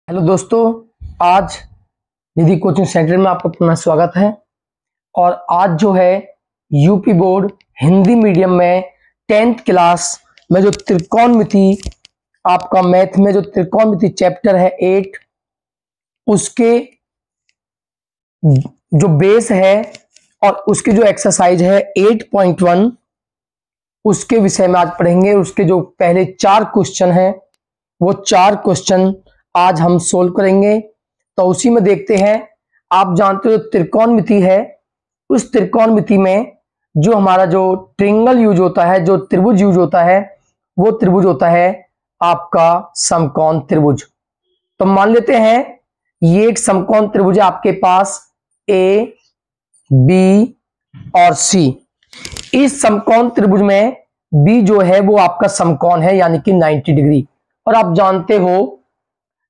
Hello दोस्तों, आज निधि coaching centre में आपका पुनः स्वागत है। और आज जो है यूपी बोर्ड हिंदी मीडियम में 10th क्लास में जो त्रिकोणमिति आपका मैथ में जो त्रिकोणमिति चैप्टर है 8, उसके जो बेस है और उसकी जो एक्सरसाइज है 8.1 उसके विषय में आज पढ़ेंगे। उसके जो पहले 4 क्वेश्चन हैं वो 4 क्वेश्चन आज हम सोल्व करेंगे। तो उसी में देखते हैं, आप जानते हो त्रिकोणमिति है, उस त्रिकोणमिति में जो हमारा जो ट्रायंगल यूज होता है, जो त्रिभुज यूज होता है, वो त्रिभुज होता है आपका समकोण त्रिभुज। तो मान लेते हैं ये एक समकोण त्रिभुज है आपके पास ए, बी और सी। इस समकोण त्रिभुज में बी जो है वो आपका समकोण है यानी कि 90 डिग्री। और आप जानते हो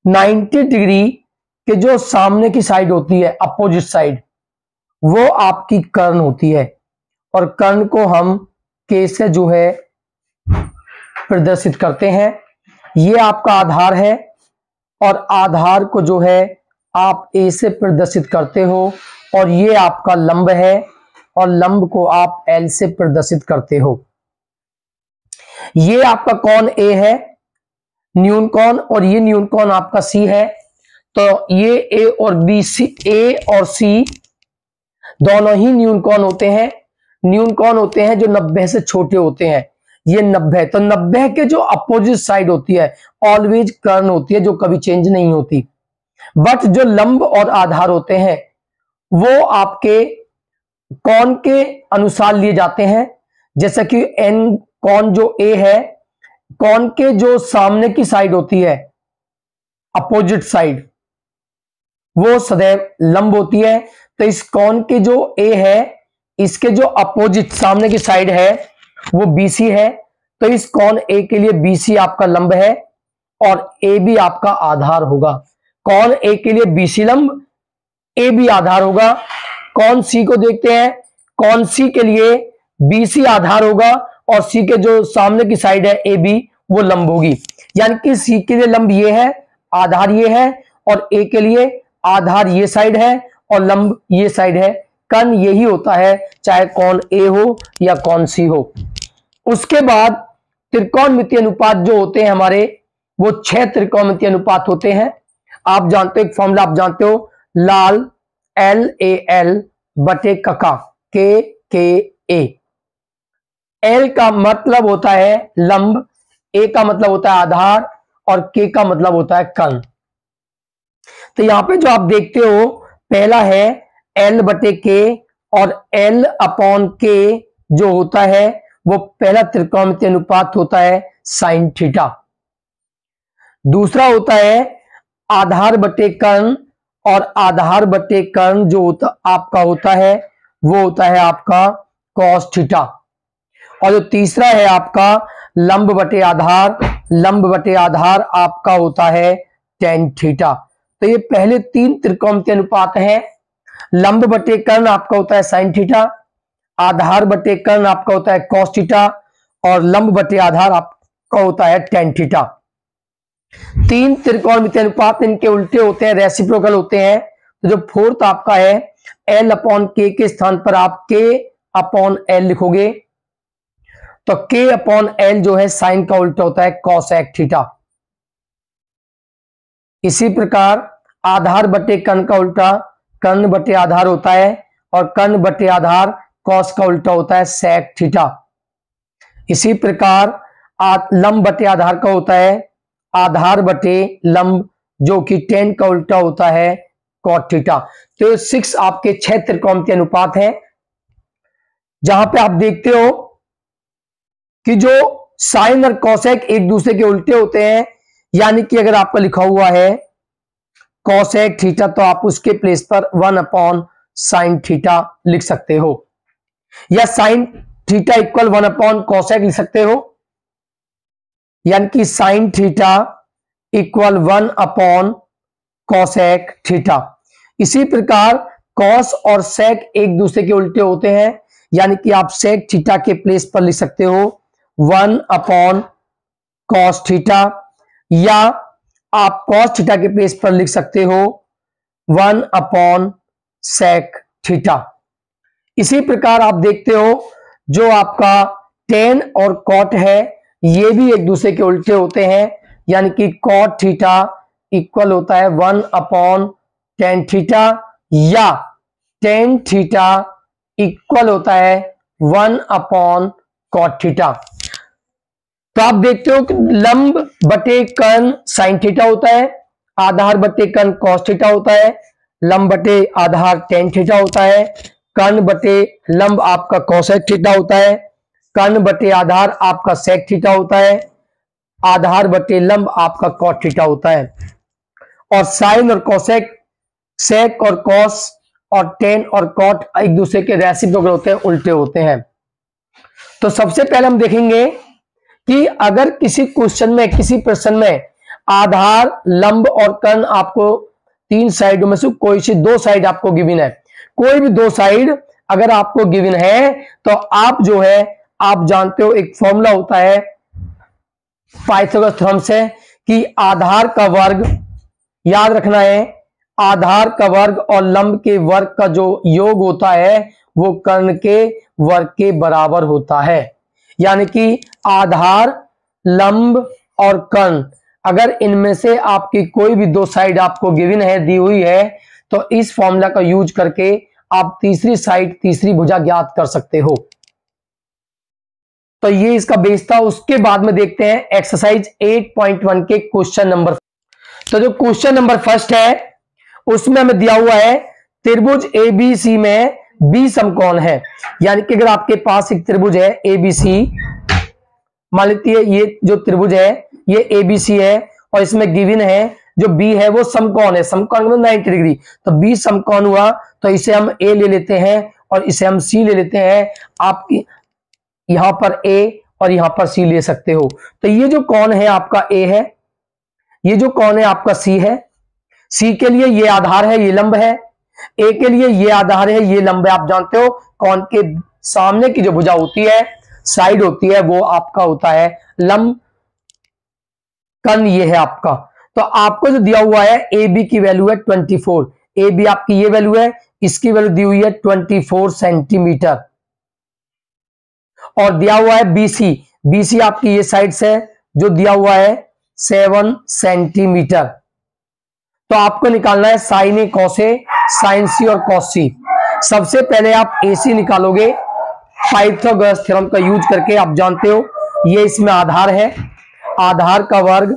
90 डिग्री के जो सामने की साइड होती है, अपोजिट साइड, वो आपकी कर्ण होती है। और कर्ण को हम के से जो है प्रदर्शित करते हैं। ये आपका आधार है और आधार को जो है आप ए से प्रदर्शित करते हो। और ये आपका लंब है और लंब को आप एल से प्रदर्शित करते हो। ये आपका कोण ए है, न्यून कोण, और ये न्यून कोण आपका सी है। तो ये ए और बी, सी, ए और सी दोनों ही न्यून कोण होते हैं। न्यून कोण होते हैं जो 90 से छोटे होते हैं। ये 90, तो 90 के जो अपोजिट साइड होती है ऑलवेज कर्ण होती है, जो कभी चेंज नहीं होती। बट जो लंब और आधार होते हैं वो आपके कोण के अनुसार लिए जाते हैं। जैसा कि एन कोण जो ए है, कोण के जो सामने की साइड होती है, अपोजिट साइड, वो सदैव लंब होती है। तो इस कोण के जो ए है, इसके जो अपोजिट सामने की साइड है वो बीसी है। तो इस कोण ए के लिए बीसी आपका लंब है और ए बी आपका आधार होगा। कोण ए के लिए बीसी लंब, ए बी आधार होगा। कोण सी को देखते हैं, कोण सी के लिए बीसी आधार होगा और सी के जो सामने की साइड है ए बी, वो लंब होगी। यानी कि सी के लिए लंब ये है, आधार ये है, और ए के लिए आधार ये साइड है और लंब ये साइड है। कर्ण यही होता है, चाहे कोण ए हो या कोण सी हो। उसके बाद त्रिकोणमितीय अनुपात जो होते हैं हमारे, वो 6 त्रिकोणमितीय अनुपात होते हैं। आप जानते हो एक फॉर्मूला, आप जानते हो, लाल एल ए एल बटे कका के ए। एल का मतलब होता है लंब, ए का मतलब होता है आधार और के का मतलब होता है कर्ण। तो यहां पे जो आप देखते हो, पहला है एल बटे के, और एल अपॉन के जो होता है वो पहला त्रिकोणमितीय अनुपात होता है साइन थीटा। दूसरा होता है आधार बटे कर्ण, और आधार बटे कर्ण जो आपका होता है वो होता है आपका कॉस थीटा। और जो तीसरा है आपका लंब बटे आधार, लंब बटे आधार आपका होता है टेन थीटा। तो ये पहले 3 त्रिकोणमितीय अनुपात हैं। लंब बटे कर्ण आपका होता है साइन थीटा, आधार बटे कर्ण आपका होता है कॉस थीटा, और लंब बटे आधार आपका होता है टेन थीटा। 3 त्रिकोणमितीय अनुपात इनके उल्टे होते हैं, रेसिप्रोकल होते हैं। तो जो फोर्थ आपका है एल अपॉन के स्थान पर आप के अपॉन एल लिखोगे। तो के अपॉन एल जो है साइन का उल्टा होता है कॉसेक थीटा। इसी प्रकार आधार बटे कर्ण का उल्टा कर्ण बटे आधार होता है, और कर्ण बटे आधार कॉस का उल्टा होता है सेक थीटा। इसी प्रकार लंब बटे आधार का होता है आधार बटे लंब, जो कि टेन का उल्टा होता है कॉट थीटा। तो 6 आपके 6 त्रिकोणमितीय अनुपात हैं, जहां पे आप देखते हो कि जो साइन और कॉसेक एक दूसरे के उल्टे होते हैं। यानी कि अगर आपका लिखा हुआ है कॉसेक थीटा, तो आप उसके प्लेस पर 1 अपॉन साइन थीटा लिख सकते हो, या sine theta equal 1 upon cosec लिख सकते हो। यानी कि sine theta equal 1 upon cosec theta. इसी प्रकार कॉस और सेक एक दूसरे के उल्टे होते हैं। यानी कि आप सेक थीटा के प्लेस पर लिख सकते हो 1 अपॉन कॉस थीटा, या आप cos थीटा के प्लेस पर लिख सकते हो 1/sec थीटा। इसी प्रकार आप देखते हो जो आपका tan और cot है ये भी एक दूसरे के उल्टे होते हैं, यानी कि cot थीटा इक्वल होता है 1/tan थीटा या tan थीटा इक्वल होता है 1/cot थीटा। तो आप देखते हो कि लंब बटे कर्ण sin थीटा होता है, आधार बटे कर्ण cos थीटा होता है, लंब बटे आधार tan थीटा होता है, कर्ण बटे लंब आपका cosec थीटा होता है, कर्ण बटे आधार आपका sec थीटा होता है, आधार बटे लंब आपका cot थीटा होता है। और साइन और cosec, sec और cos और tan और cot एक दूसरे के रेसिप्रोकल होते हैं, उल्टे होते हैं। तो सबसे पहले हम देखेंगे कि अगर किसी क्वेश्चन में, किसी प्रश्न में आधार, लंब और कर्ण आपको तीन साइडों में से कोई सी दो साइड आपको गिवन है, कोई भी दो साइड अगर आपको गिवन है तो आप जो है, आप जानते हो एक फॉर्मूला होता है पाइथागोरस थ्योरम से कि आधार का वर्ग, याद रखना है, आधार का वर्ग और लंब के वर्ग का जो योग होता है वो कर्ण के वर्ग के बराबर होता है। यानी कि आधार, लंब और कर्ण अगर इनमें से आपकी कोई भी दो साइड आपको गिवन है, दी हुई है, तो इस फॉर्मूला का यूज करके आप तीसरी साइड, तीसरी भुजा ज्ञात कर सकते हो। तो ये इसका बेस था। उसके बाद में देखते हैं एक्सरसाइज 8.1 के क्वेश्चन नंबर। तो जो क्वेश्चन नंबर फर्स्ट है उसमें हमें दिया हुआ है त्रिभुज एबीसी में बी समकोण है। यानी कि अगर आपके पास एक त्रिभुज है एबीसी, मान लीजिए ये जो त्रिभुज है ये एबीसी है और इसमें गिवन है जो बी है वो समकोण है, समकोण में 90 डिग्री, तो बी समकोण हुआ तो इसे हम ए ले लेते हैं और इसे हम सी ले लेते हैं। आप यहां पर ए और यहां पर सी ले सकते हो। तो ये जो कोण है आपका ए है, ये जो कोण है आपका सी है, सी के लिए ये आधार है, ये लंब है, ए के लिए ये आधार है, ये लंब है। आप जानते हो कोण के सामने की जो भुजा होती है, साइड होती है, वो आपका होता है लंब, कर्ण ये है आपका। तो आपको जो दिया हुआ है ए बी की वैल्यू है 24, ए बी आपकी ये वैल्यू है, इसकी वैल्यू दी हुई है 24 सेंटीमीटर। और दिया हुआ है बीसी, बीसी आपकी ये साइड से जो दिया हुआ है 7 सेंटीमीटर। तो आपको निकालना है sign A cos A, sign सी और कॉस सी। सबसे पहले आप एसी निकालोगे पाइथागोरस थ्योरम का यूज करके। आप जानते हो ये इसमें आधार है, आधार का वर्ग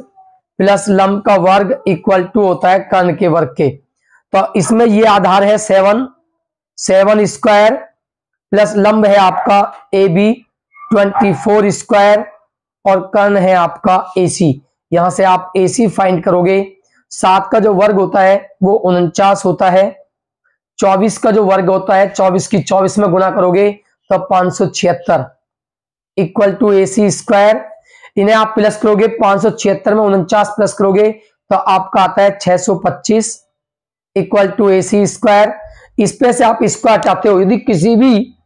प्लस लंब का वर्ग इक्वल टू होता है कर्ण के वर्ग के। तो इसमें ये आधार है 7 स्क्वायर प्लस लंब है आपका ए बी 24 स्क्वायर और कर्ण है आपका एसी। यहां से आप एसी फाइंड करोगे, 7 का जो वर्ग होता है वो 49 होता है, 24 का जो वर्ग होता है 24 की 24 में गुणा करोगे तो 576 इक्वल टू एसी स्क्वायर। इन्हें आप प्लस करोगे, 576 में 49 प्लस करोगे तो आपका आता है 625 इक्वल टू एसी स्क्वायर। इस पे से आप इसको हटाते हो, यदि किसी भी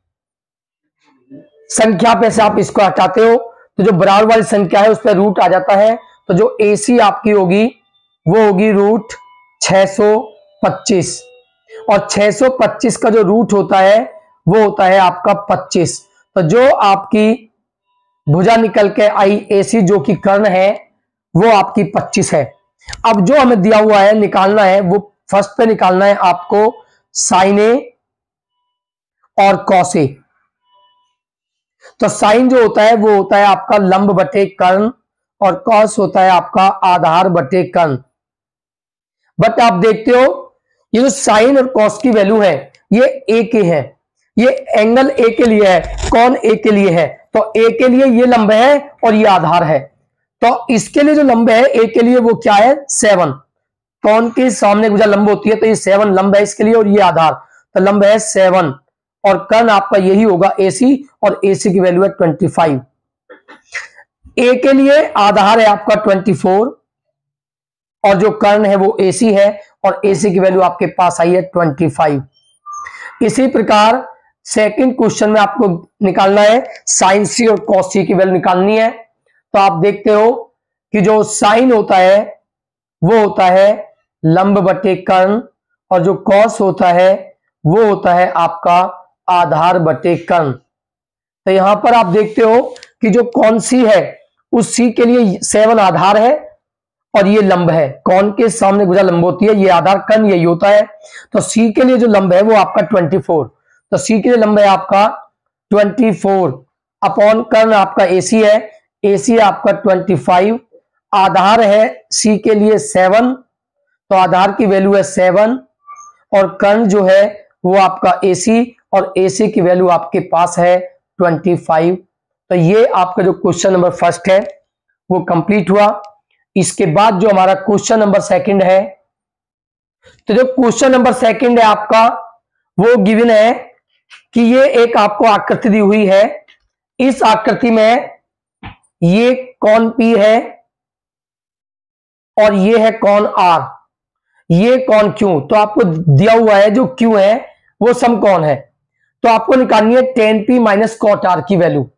संख्या पे से आप इसको हटाते हो तो जो बराबर वाली संख्या है उस पर रूट आ जाता है। तो जो एसी आपकी होगी वो होगी रूट 625 और 625 का जो रूट होता है वो होता है आपका 25। तो जो आपकी भुजा निकल के आई एसी जो कि कर्ण है वो आपकी 25 है। अब जो हमें दिया हुआ है निकालना है वो फर्स्ट पे निकालना है आपको साइन ए और कॉस ए। तो साइन जो होता है वो होता है आपका लंब बटे कर्ण और कॉस होता है आपका आधार बटे कर्ण। बट आप देखते हो ये जो साइन और कॉस की वैल्यू है ये ए के है, ये एंगल ए के लिए है, कोण ए के लिए है। तो ए के लिए ये लंब है और ये आधार है। तो इसके लिए जो लंब है ए के लिए वो क्या है 7, कोण के सामने भुजा लंब होती है तो ये 7 लंब है इसके लिए और ये आधार, तो लंब है 7 और कर्ण आपका यही होगा एसी और एसी की वैल्यू है 25। ए के लिए आधार है आपका 24 और जो कर्ण है वो एसी है और एसी की वैल्यू आपके पास आई है 25। इसी प्रकार सेकंड क्वेश्चन में आपको निकालना है साइन सी और कॉस सी की वैल्यू निकालनी है। तो आप देखते हो कि जो साइन होता है वो होता है लंब बटे कर्ण, और जो कॉस होता है वो होता है आपका आधार बटे कर्ण। तो यहां पर आप देखते हो कि जो कौन सी है उस सी के लिए 7 आधार है और ये लंब है। कौन के सामने भुजा लंब होती है, ये आधार कर्ण यही होता है। तो सी के लिए जो लंब है वो आपका 24, तो सी के लिए लंब है आपका 24 अपॉन कर्ण आपका एसी है, एसी आपका 25, आधार है सी के लिए 7, तो आधार की वैल्यू है 7, और कर्ण जो है वो आपका एसी, और एसी की वैल्यू आपके पास है 25। तो ये आपका जो क्वेश्चन नंबर फर्स्ट है वो कंप्लीट हुआ। इसके बाद जो हमारा क्वेश्चन नंबर सेकंड है, तो जो क्वेश्चन नंबर सेकंड है आपका वो गिवन है कि ये एक आपको आकृति दी हुई है, इस आकृति में ये कौन P है और ये है कौन R, ये कौन Q, तो आपको दिया हुआ है जो Q है वो समकोण है, तो आपको निकालनी है tan P minus cot R की वैल्यू।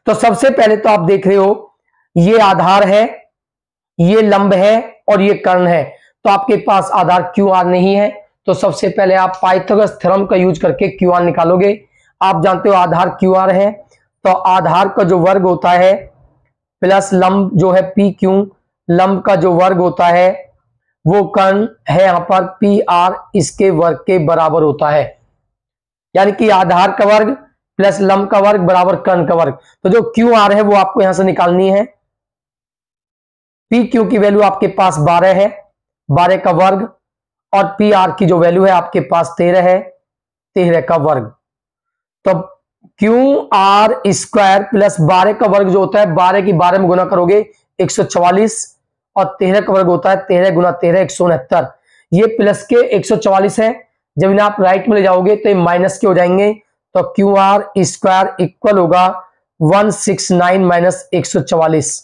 तो सबसे पहले तो आप देख रहे हो ये आधार है, ये लंब है और ये कर्ण है, तो आपके पास आधार QR नहीं है, तो सबसे पहले आप पाइथागोरस थ्योरम का यूज करके QR निकालोगे। आप जानते हो आधार QR है, तो आधार का जो वर्ग होता है प्लस लंब जो है PQ, लंब का जो वर्ग होता है वो कर्ण है यहां पर PR, इसके वर्ग के बराबर होता है, यानी कि आधार का वर्ग प्लस लंब का वर्ग बराबर कर्ण का वर्ग। तो जो QR है वो आपको यहां से निकालनी है। PQ की वैल्यू आपके पास 12 है, 12 का वर्ग, और PR की जो वैल्यू है आपके पास 13 है, 13 का वर्ग। तो QR स्क्वायर प्लस 12 का वर्ग जो होता है 12 की 12 में गुना करोगे 144, और 13 का वर्ग होता है 13 गुना 13 169। ये प्लस के 144 है, जब इन्हें आप राइट में ले जाओगे तो ये माइनस के हो जाएंगे, तो QR स्क्वायर इक्वल होगा 169 माइनस 144।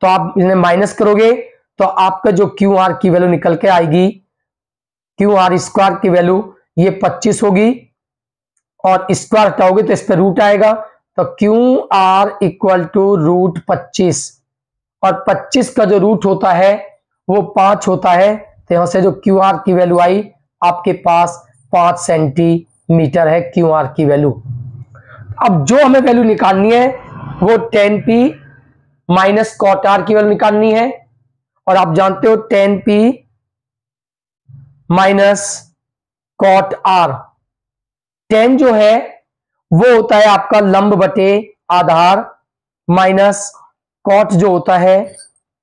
तो आप इन्हें माइनस करोगे तो आपका जो QR की वैल्यू निकल के आएगी, QR स्क्वायर की वैल्यू ये 25 होगी, और स्क्वायर हटाओगे तो इस पर रूट आएगा, तो QR इक्वल टू रूट 25, और 25 का जो रूट होता है वो 5 होता है, तो यहां से जो QR की वैल्यू आई आपके पास 5 सेंटीमीटर है QR की वैल्यू। अब जो हमें वैल्यू निकालनी है वो tan P minus cot R की वैल्यू निकालनी है, और आप जानते हो tan P minus cot R, tan जो है वो होता है आपका लंब बटे आधार, माइनस cot जो होता है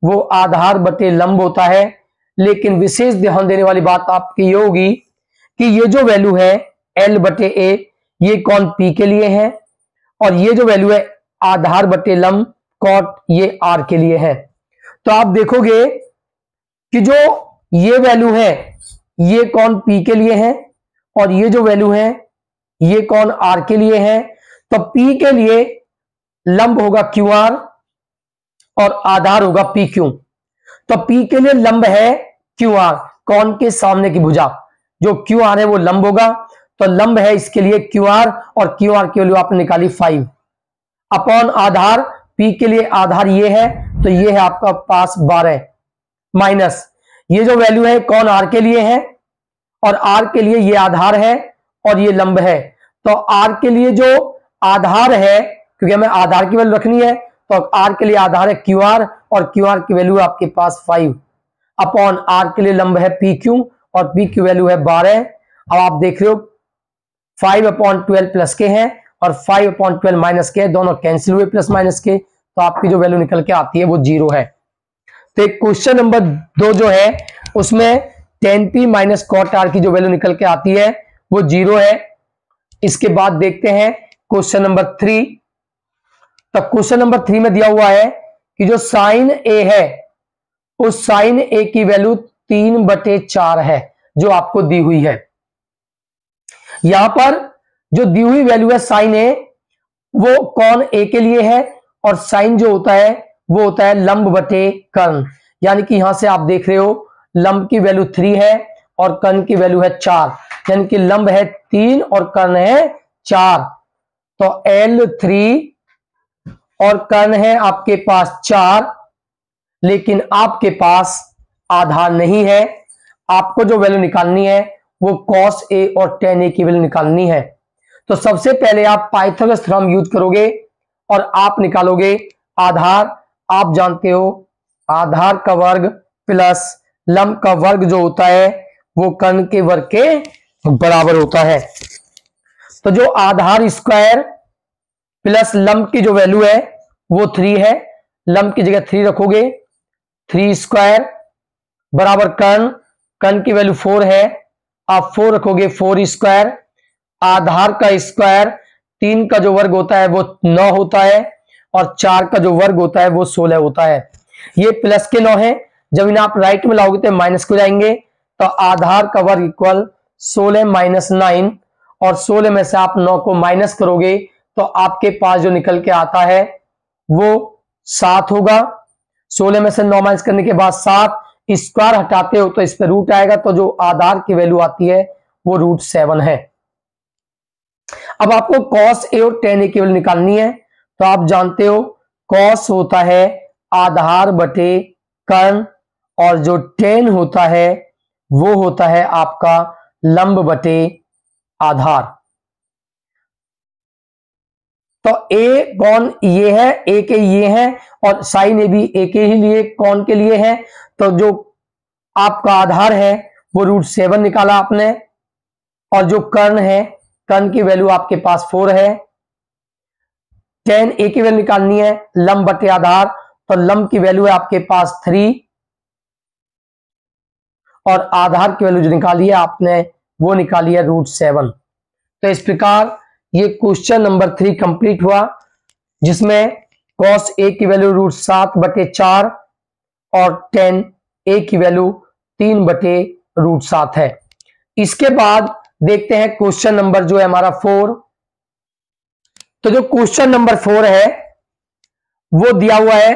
वो आधार बटे लंब होता है। लेकिन विशेष ध्यान देने वाली बात आपकी ये होगी कि ये जो वैल्यू है L बटे A ये कौन P के लिए है, और ये जो वैल्यू है आधार बटे लंब cot ये R के लिए है। तो आप देखोगे कि जो ये वैल्यू है ये कौन P के लिए है, और ये जो वैल्यू है ये कौन R के लिए है। तो P के लिए लंब होगा QR और आधार होगा PQ। तो P के लिए लंब है QR, कौन के सामने की भुजा, जो QR है वो लंब होगा, तो लंब है इसके लिए QR, और QR की वैल्यू आपने निकाली 5 अपॉन आधार, P के लिए आधार ये है, तो ये है आपका पास 12, माइनस ये जो वैल्यू है कौन R के लिए है, और R के लिए ये आधार है और ये लंब है। तो R के लिए जो आधार है, क्योंकि हमें आधार की वैल्यू रखनी है, तो R के लिए आधार है QR, और QR की वैल्यू आपके पास 5 अपॉन R के लिए लंब है PQ, और P की वैल्यू है 12। अब आप देख रहे हो 5 अपॉन 12 प्लस के हैं और 5 अपॉन 12 माइनस के, दोनों कैंसिल हुए प्लस माइनस के, तो आपकी जो वैल्यू निकल के आती है वो 0 है। तो एक क्वेश्चन नंबर 2 जो है उसमें tan P minus cot R की जो वैल्यू निकल के आती है वो 0 है। इसके बाद देखते हैं क्वेश्चन नंबर 3। तो क्वेश्चन नंबर 3 में दिया हुआ है कि जो साइन A है उस साइन A की वैल्यू 3/4 है, जो आपको दी हुई है। यहां पर जो दी हुई वैल्यू है साइन A वो कौन A के लिए है, और साइन जो होता है वो होता है लंब बटे कर्ण, यानी कि यहां से आप देख रहे हो लंब की वैल्यू 3 है और कर्ण की वैल्यू है 4, यानी कि लंब है 3 और कर्ण है 4। तो L3 और कर्ण है आपके पास 4, लेकिन आपके पास आधार नहीं है। आपको जो वैल्यू निकालनी है वो cos A और tan A की वैल्यू निकालनी है। तो सबसे पहले आप पाइथागोरस थ्योरम यूज करोगे और आप निकालोगे आधार। आप जानते हो आधार का वर्ग प्लस लंब का वर्ग जो होता है वो कर्ण के वर्ग के बराबर होता है। तो जो आधार स्क्वायर प्लस लंब की जो वैल्यू है वो 3 है। लंब की जगह 3 रखोगे, 3 स्क्वायर बराबर कर्ण की वैल्यू 4 है। आप 4 रखोगे, 4 स्क्वायर। आधार का स्क्वायर 3 का जो वर्ग होता है वो 9 होता है और 4 का जो वर्ग होता है वो 16 होता है। ये प्लस के 9 है, जब इन्हें आप राइट में लाओगे तो माइनस को जाएंगे। तो आधार का वर्ग इक्वल 16 माइनस 9 और 16 में से आप 9 को माइनस करोगे तो आपके पास जो निकल के आता है वो 7 होगा। 16 में से 9 माइनस करने के बाद 7, स्क्वायर हटाते हो तो इस पे रूट आएगा, तो जो आधार की वैल्यू आती है वो √7 है। अब आपको cos A और tan A की वैल्यू निकालनी है। तो आप जानते हो cos होता है आधार बटे कर्ण और जो tan होता है वो होता है आपका लंब बटे आधार। तो A कौन ये है, A के ये है और साइन A भी A के ही लिए कौन के लिए है। तो जो आपका आधार है वो √7 निकाला आपने और जो कर्ण है, कर्ण की वैल्यू आपके पास 4 है। tan A की वैल्यू निकालनी है लंब बटे आधार, तो लंब की वैल्यू है आपके पास 3 और आधार की वैल्यू जो निकाली है आपने वो निकाली है √7। तो इस प्रकार ये क्वेश्चन नंबर 3 कंप्लीट हुआ, जिसमें cos A की वैल्यू √7/4 और tan A की वैल्यू 3/√7 है। इसके बाद देखते हैं क्वेश्चन नंबर जो है हमारा 4। तो जो क्वेश्चन नंबर 4 है वो दिया हुआ है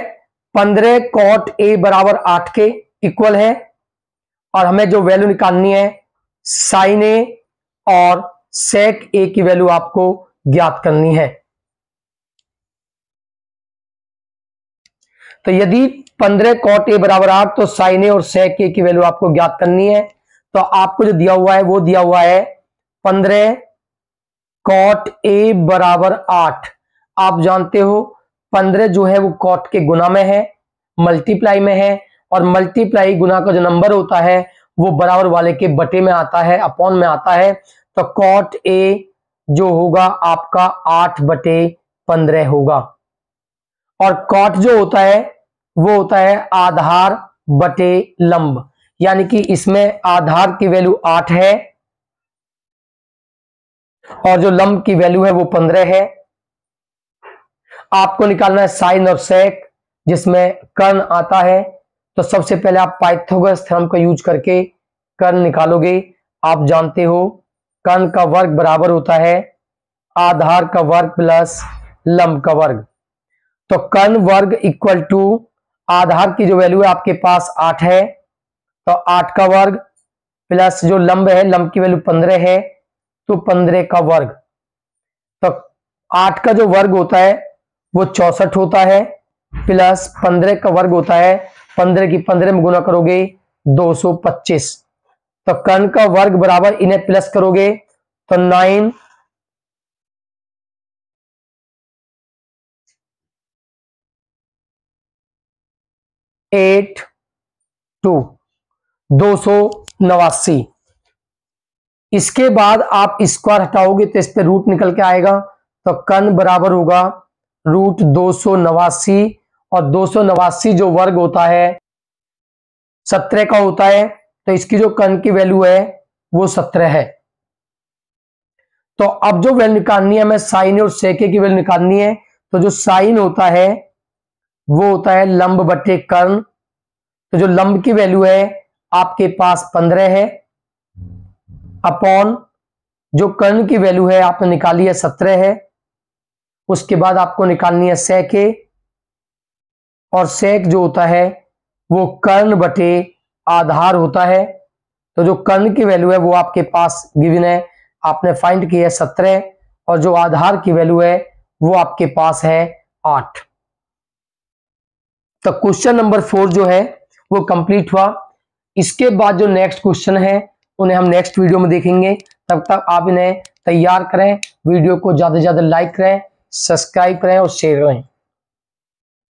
15 cot A बराबर 8 के इक्वल है और हमें जो वैल्यू निकालनी है sin A और sec A की वैल्यू आपको ज्ञात करनी है। तो यदि 15 cot A बराबर 8 तो sin A और sec A की वैल्यू आपको ज्ञात करनी है। तो आपको जो दिया हुआ है वो दिया हुआ है 15 cot A बराबर 8। आप जानते हो 15 जो है वो cot के गुना में है, मल्टीप्लाई में है, और मल्टीप्लाई गुना का जो नंबर होता है वो बराबर वाले के बटे में आता है, अपॉन में आता है। तो cot A जो होगा आपका 8/15 होगा और cot जो होता है वो होता है आधार बटे लंब, यानी कि इसमें आधार की वैल्यू 8 है और जो लंब की वैल्यू है वो 15 है। आपको निकालना है साइन और सेक, जिसमें कर्ण आता है। तो सबसे पहले आप पाइथागोरस थ्योरम का यूज करके कर्ण निकालोगे। आप जानते हो कर्ण का वर्ग बराबर होता है आधार का वर्ग प्लस लंब का वर्ग। तो कर्ण वर्ग इक्वल टू आधार की जो वैल्यू है आपके पास 8 है, तो 8 का वर्ग प्लस जो लंब है, लंब की वैल्यू 15 है तो 15 का वर्ग। तो 8 का जो वर्ग होता है वो 64 होता है प्लस 15 का वर्ग होता है 15 की 15 में गुना करोगे 225। तो कर्ण का वर्ग बराबर इन्हें प्लस करोगे तो 9 8 2 289। इसके बाद आप स्क्वायर हटाओगे तो इस पे रूट निकल के आएगा। तो कर्ण बराबर होगा √289 और 289 जो वर्ग होता है 17 का होता है। तो इसकी जो कर्ण की वैल्यू है वो 17 है। तो अब जो वैल्यू निकालनी है हमें साइन और सेक की वैल्यू निकालनी है। तो जो साइन होता है वो होता है लंब बटे कर्ण। तो जो लंब की वैल्यू है आपके पास 15 है अपॉन जो कर्ण की वैल्यू है आपने निकाली है 17 है। उसके बाद आपको निकालनी है सेक, और सेक जो होता है वो कर्ण बटे आधार होता है। तो जो कर्ण की वैल्यू है वो आपके पास गिवन है, आपने फाइंड की है 17 और जो आधार की वैल्यू है वो आपके पास है 8। तो क्वेश्चन नंबर 4 जो है वो कंप्लीट हुआ। इसके बाद जो नेक्स्ट क्वेश्चन है उन्हें हम नेक्स्ट वीडियो में देखेंगे। तब तक आप इन्हें तैयार करें, वीडियो को ज्यादा से ज्यादा लाइक करें, सब्सक्राइब करें और शेयर करें।